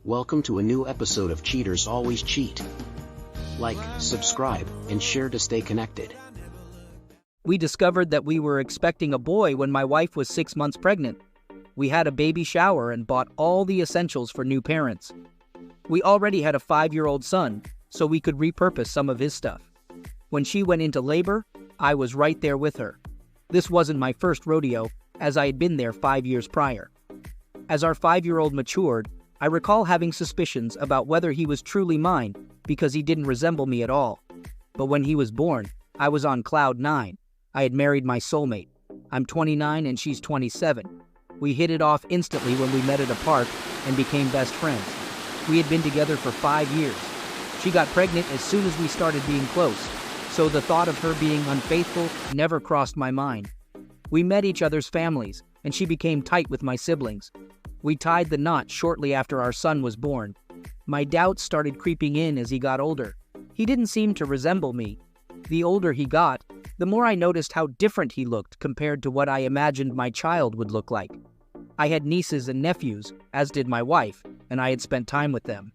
Welcome to a new episode of Cheaters Always Cheat. Like, subscribe, and share to stay connected. We discovered that we were expecting a boy when my wife was 6 months pregnant. We had a baby shower and bought all the essentials for new parents. We already had a 5-year-old son, so we could repurpose some of his stuff. When she went into labor, I was right there with her. This wasn't my first rodeo, as I had been there 5 years prior. As our 5-year-old matured, I recall having suspicions about whether he was truly mine because he didn't resemble me at all. But when he was born, I was on cloud 9. I had married my soulmate. I'm 29 and she's 27. We hit it off instantly when we met at a park and became best friends. We had been together for 5 years. She got pregnant as soon as we started being close, so the thought of her being unfaithful never crossed my mind. We met each other's families, and she became tight with my siblings. We tied the knot shortly after our son was born. My doubts started creeping in as he got older. He didn't seem to resemble me. The older he got, the more I noticed how different he looked compared to what I imagined my child would look like. I had nieces and nephews, as did my wife, and I had spent time with them.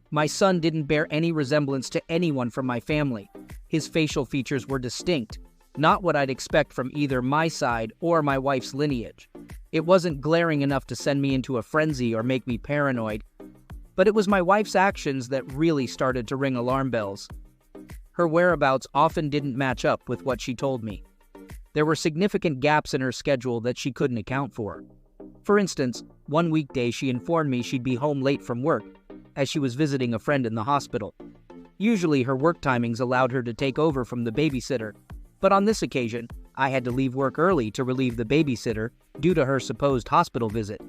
My son didn't bear any resemblance to anyone from my family. His facial features were distinct, not what I'd expect from either my side or my wife's lineage. It wasn't glaring enough to send me into a frenzy or make me paranoid, but it was my wife's actions that really started to ring alarm bells. Her whereabouts often didn't match up with what she told me. There were significant gaps in her schedule that she couldn't account for. For instance, one weekday she informed me she'd be home late from work, as she was visiting a friend in the hospital. Usually her work timings allowed her to take over from the babysitter, but on this occasion, I had to leave work early to relieve the babysitter due to her supposed hospital visit.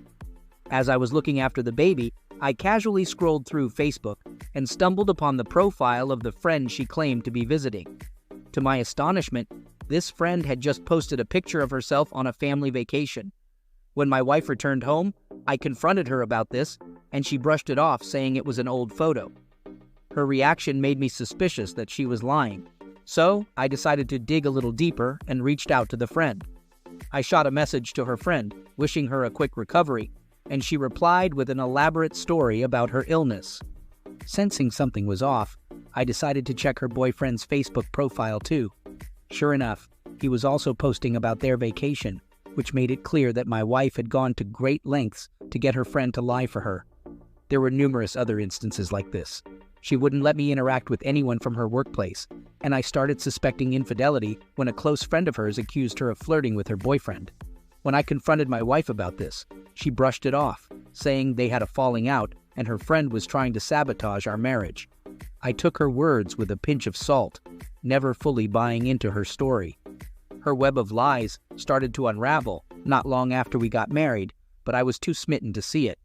As I was looking after the baby, I casually scrolled through Facebook and stumbled upon the profile of the friend she claimed to be visiting. To my astonishment, this friend had just posted a picture of herself on a family vacation. When my wife returned home, I confronted her about this, and she brushed it off, saying it was an old photo. Her reaction made me suspicious that she was lying. So, I decided to dig a little deeper and reached out to the friend. I shot a message to her friend, wishing her a quick recovery, and she replied with an elaborate story about her illness. Sensing something was off, I decided to check her boyfriend's Facebook profile too. Sure enough, he was also posting about their vacation, which made it clear that my wife had gone to great lengths to get her friend to lie for her. There were numerous other instances like this. She wouldn't let me interact with anyone from her workplace, and I started suspecting infidelity when a close friend of hers accused her of flirting with her boyfriend. When I confronted my wife about this, she brushed it off, saying they had a falling out and her friend was trying to sabotage our marriage. I took her words with a pinch of salt, never fully buying into her story. Her web of lies started to unravel not long after we got married, but I was too smitten to see it.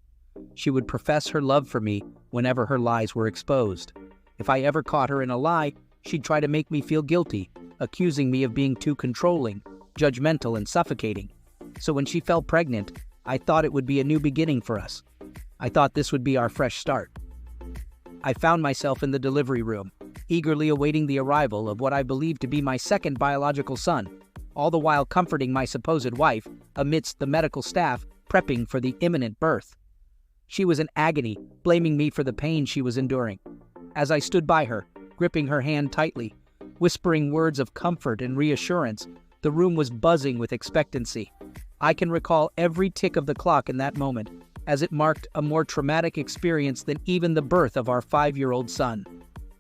She would profess her love for me whenever her lies were exposed. If I ever caught her in a lie, she'd try to make me feel guilty, accusing me of being too controlling, judgmental, and suffocating. So when she fell pregnant, I thought it would be a new beginning for us. I thought this would be our fresh start. I found myself in the delivery room, eagerly awaiting the arrival of what I believed to be my second biological son, all the while comforting my supposed wife amidst the medical staff prepping for the imminent birth. She was in agony, blaming me for the pain she was enduring. As I stood by her, gripping her hand tightly, whispering words of comfort and reassurance, the room was buzzing with expectancy. I can recall every tick of the clock in that moment, as it marked a more traumatic experience than even the birth of our 5-year-old son.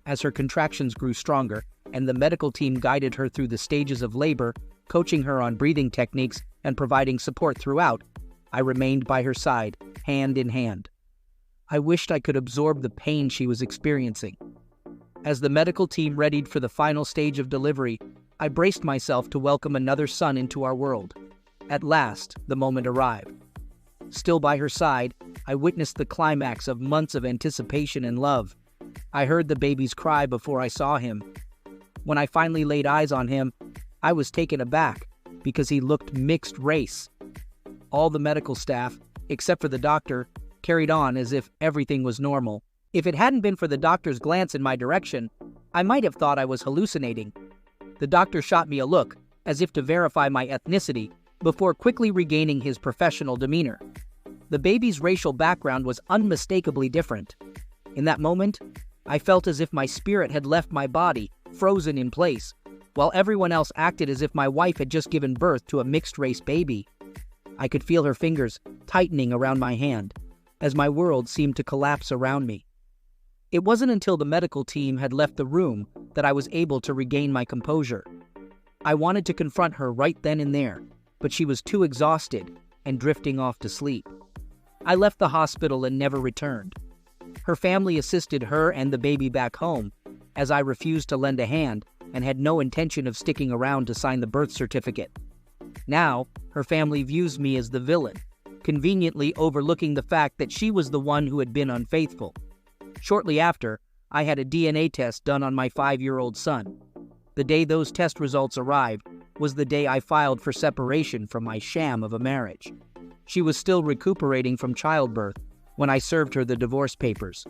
As her contractions grew stronger, and the medical team guided her through the stages of labor, coaching her on breathing techniques and providing support throughout, I remained by her side, hand in hand. I wished I could absorb the pain she was experiencing. As the medical team readied for the final stage of delivery, I braced myself to welcome another son into our world. At last, the moment arrived. Still by her side, I witnessed the climax of months of anticipation and love. I heard the baby's cry before I saw him. When I finally laid eyes on him, I was taken aback because he looked mixed race. All the medical staff, except for the doctor, carried on as if everything was normal. If it hadn't been for the doctor's glance in my direction, I might have thought I was hallucinating. The doctor shot me a look, as if to verify my ethnicity, before quickly regaining his professional demeanor. The baby's racial background was unmistakably different. In that moment, I felt as if my spirit had left my body, frozen in place, while everyone else acted as if my wife had just given birth to a mixed-race baby. I could feel her fingers tightening around my hand, as my world seemed to collapse around me. It wasn't until the medical team had left the room that I was able to regain my composure. I wanted to confront her right then and there, but she was too exhausted and drifting off to sleep. I left the hospital and never returned. Her family assisted her and the baby back home, as I refused to lend a hand and had no intention of sticking around to sign the birth certificate. Now, her family views me as the villain, conveniently overlooking the fact that she was the one who had been unfaithful. Shortly after, I had a DNA test done on my 5-year-old son. The day those test results arrived was the day I filed for separation from my sham of a marriage. She was still recuperating from childbirth when I served her the divorce papers.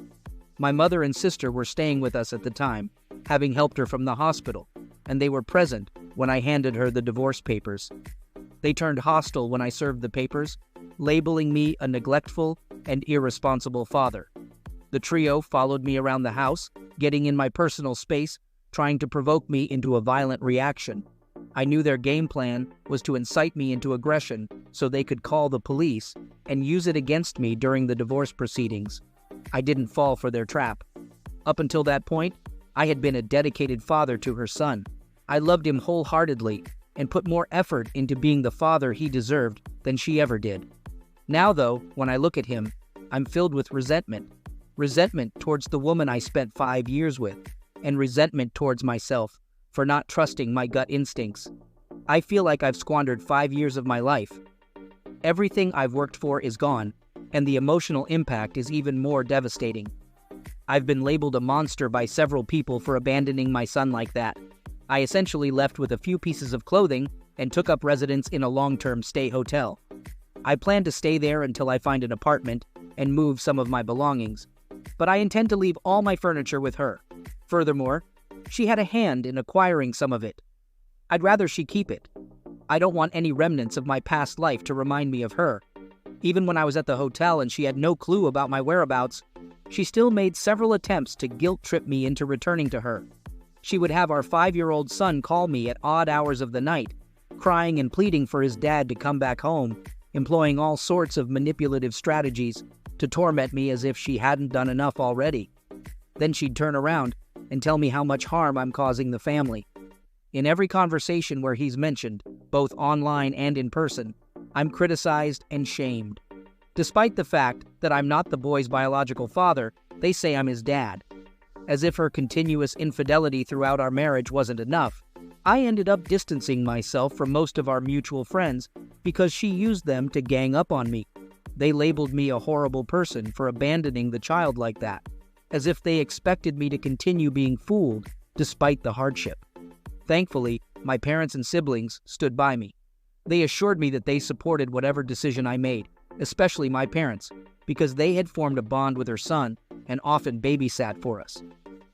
My mother and sister were staying with us at the time, having helped her from the hospital, and they were present when I handed her the divorce papers. They turned hostile when I served the papers, labeling me a neglectful and irresponsible father. The trio followed me around the house, getting in my personal space, trying to provoke me into a violent reaction. I knew their game plan was to incite me into aggression so they could call the police and use it against me during the divorce proceedings. I didn't fall for their trap. Up until that point, I had been a dedicated father to her son. I loved him wholeheartedly and put more effort into being the father he deserved than she ever did. Now, though, when I look at him, I'm filled with resentment. Resentment towards the woman I spent 5 years with, and resentment towards myself for not trusting my gut instincts. I feel like I've squandered 5 years of my life. Everything I've worked for is gone, and the emotional impact is even more devastating. I've been labeled a monster by several people for abandoning my son like that. I essentially left with a few pieces of clothing and took up residence in a long-term stay hotel. I plan to stay there until I find an apartment and move some of my belongings, but I intend to leave all my furniture with her. Furthermore, she had a hand in acquiring some of it. I'd rather she keep it. I don't want any remnants of my past life to remind me of her. Even when I was at the hotel and she had no clue about my whereabouts, she still made several attempts to guilt-trip me into returning to her. She would have our 5-year-old son call me at odd hours of the night, crying and pleading for his dad to come back home, employing all sorts of manipulative strategies to torment me as if she hadn't done enough already. Then she'd turn around and tell me how much harm I'm causing the family. In every conversation where he's mentioned, both online and in person, I'm criticized and shamed. Despite the fact that I'm not the boy's biological father, they say I'm his dad. As if her continuous infidelity throughout our marriage wasn't enough, I ended up distancing myself from most of our mutual friends because she used them to gang up on me. They labeled me a horrible person for abandoning the child like that, as if they expected me to continue being fooled despite the hardship. Thankfully, my parents and siblings stood by me. They assured me that they supported whatever decision I made, especially my parents, because they had formed a bond with her son and often babysat for us.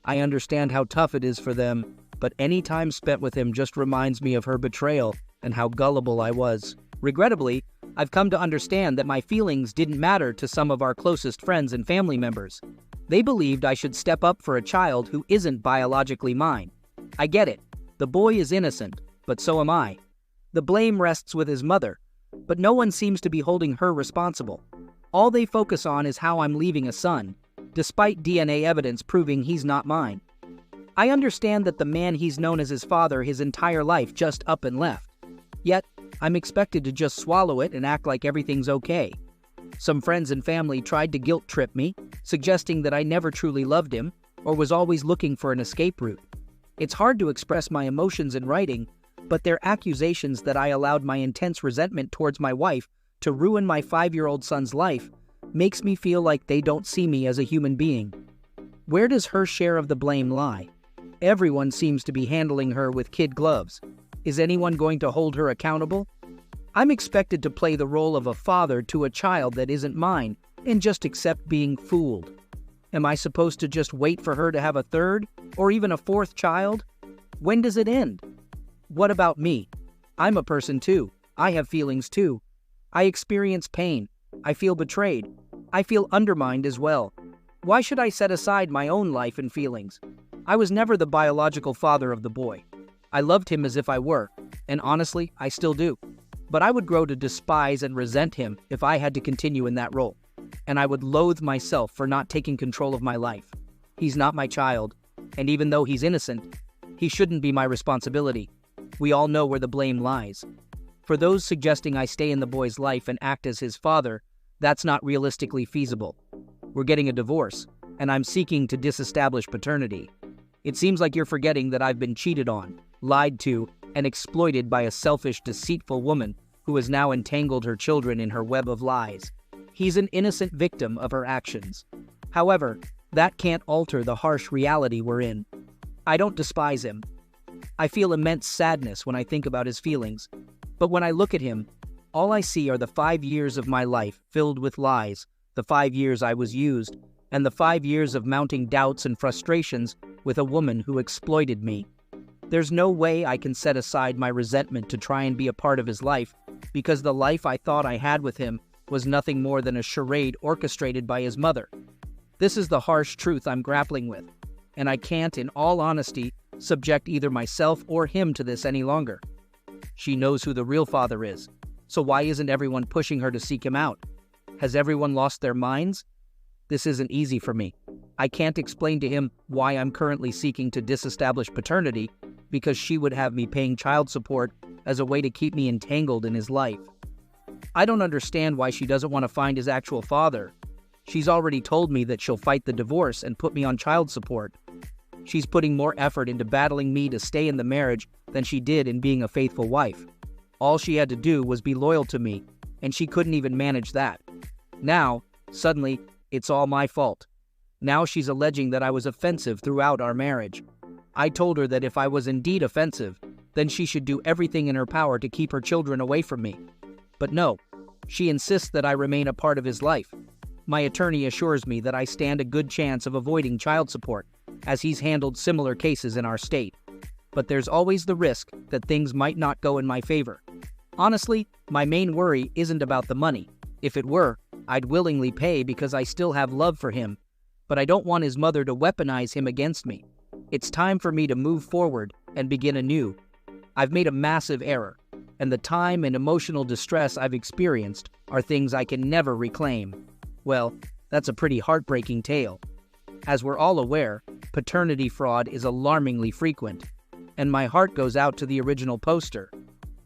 I understand how tough it is for them, but any time spent with him just reminds me of her betrayal and how gullible I was. Regrettably, I've come to understand that my feelings didn't matter to some of our closest friends and family members. They believed I should step up for a child who isn't biologically mine. I get it. The boy is innocent, but so am I. The blame rests with his mother, but no one seems to be holding her responsible. All they focus on is how I'm leaving a son, despite DNA evidence proving he's not mine. I understand that the man he's known as his father his entire life just up and left. Yet, I'm expected to just swallow it and act like everything's okay. Some friends and family tried to guilt-trip me, suggesting that I never truly loved him or was always looking for an escape route. It's hard to express my emotions in writing, but their accusations that I allowed my intense resentment towards my wife to ruin my 5-year-old son's life makes me feel like they don't see me as a human being. Where does her share of the blame lie? Everyone seems to be handling her with kid gloves. Is anyone going to hold her accountable? I'm expected to play the role of a father to a child that isn't mine and just accept being fooled. Am I supposed to just wait for her to have a third or even a fourth child? When does it end? What about me? I'm a person too. I have feelings too. I experience pain. I feel betrayed. I feel undermined as well. Why should I set aside my own life and feelings? I was never the biological father of the boy. I loved him as if I were, and honestly, I still do. But I would grow to despise and resent him if I had to continue in that role. And I would loathe myself for not taking control of my life. He's not my child, and even though he's innocent, he shouldn't be my responsibility. We all know where the blame lies. For those suggesting I stay in the boy's life and act as his father, that's not realistically feasible. We're getting a divorce, and I'm seeking to disestablish paternity. It seems like you're forgetting that I've been cheated on, lied to, and exploited by a selfish, deceitful woman who has now entangled her children in her web of lies. He's an innocent victim of her actions. However, that can't alter the harsh reality we're in. I don't despise him. I feel immense sadness when I think about his feelings. But when I look at him, all I see are the 5 years of my life filled with lies, the 5 years I was used, and the 5 years of mounting doubts and frustrations with a woman who exploited me. There's no way I can set aside my resentment to try and be a part of his life, because the life I thought I had with him was nothing more than a charade orchestrated by his mother. This is the harsh truth I'm grappling with, and I can't, in all honesty, subject either myself or him to this any longer. She knows who the real father is, so why isn't everyone pushing her to seek him out? Has everyone lost their minds? This isn't easy for me. I can't explain to him why I'm currently seeking to disestablish paternity, because she would have me paying child support as a way to keep me entangled in his life. I don't understand why she doesn't want to find his actual father. She's already told me that she'll fight the divorce and put me on child support. She's putting more effort into battling me to stay in the marriage than she did in being a faithful wife. All she had to do was be loyal to me, and she couldn't even manage that. Now, suddenly, it's all my fault. Now she's alleging that I was offensive throughout our marriage. I told her that if I was indeed offensive, then she should do everything in her power to keep her children away from me. But no, she insists that I remain a part of his life. My attorney assures me that I stand a good chance of avoiding child support, as he's handled similar cases in our state. But there's always the risk that things might not go in my favor. Honestly, my main worry isn't about the money. If it were, I'd willingly pay because I still have love for him. But I don't want his mother to weaponize him against me. It's time for me to move forward and begin anew. I've made a massive error, and the time and emotional distress I've experienced are things I can never reclaim. Well, that's a pretty heartbreaking tale. As we're all aware, paternity fraud is alarmingly frequent, and my heart goes out to the original poster.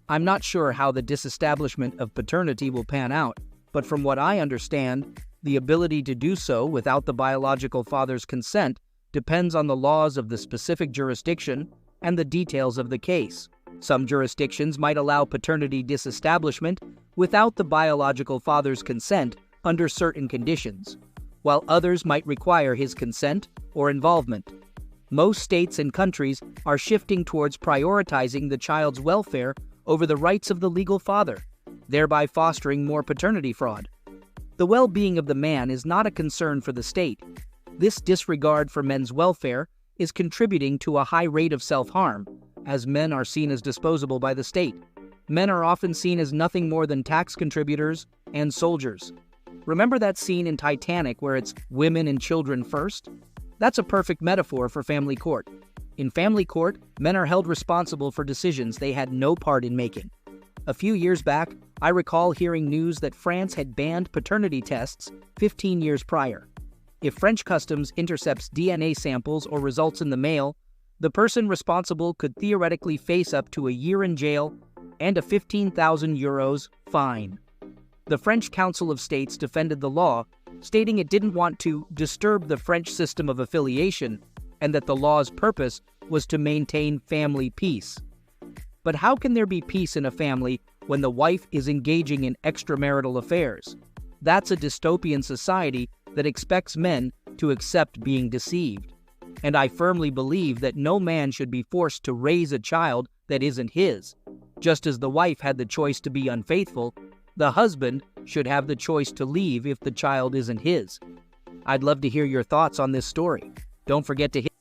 I'm not sure how the disestablishment of paternity will pan out, but from what I understand, the ability to do so without the biological father's consent depends on the laws of the specific jurisdiction and the details of the case. Some jurisdictions might allow paternity disestablishment without the biological father's consent under certain conditions, while others might require his consent or involvement. Most states and countries are shifting towards prioritizing the child's welfare over the rights of the legal father, thereby fostering more paternity fraud. The well-being of the man is not a concern for the state. This disregard for men's welfare is contributing to a high rate of self-harm, as men are seen as disposable by the state. Men are often seen as nothing more than tax contributors and soldiers. Remember that scene in Titanic where it's women and children first? That's a perfect metaphor for family court. In family court, men are held responsible for decisions they had no part in making. A few years back, I recall hearing news that France had banned paternity tests 15 years prior. If French customs intercepts DNA samples or results in the mail, the person responsible could theoretically face up to a year in jail and a 15,000 euros fine. The French Council of States defended the law, stating it didn't want to disturb the French system of affiliation and that the law's purpose was to maintain family peace. But how can there be peace in a family when the wife is engaging in extramarital affairs? That's a dystopian society that expects men to accept being deceived. And I firmly believe that no man should be forced to raise a child that isn't his. Just as the wife had the choice to be unfaithful, the husband should have the choice to leave if the child isn't his. I'd love to hear your thoughts on this story. Don't forget to hit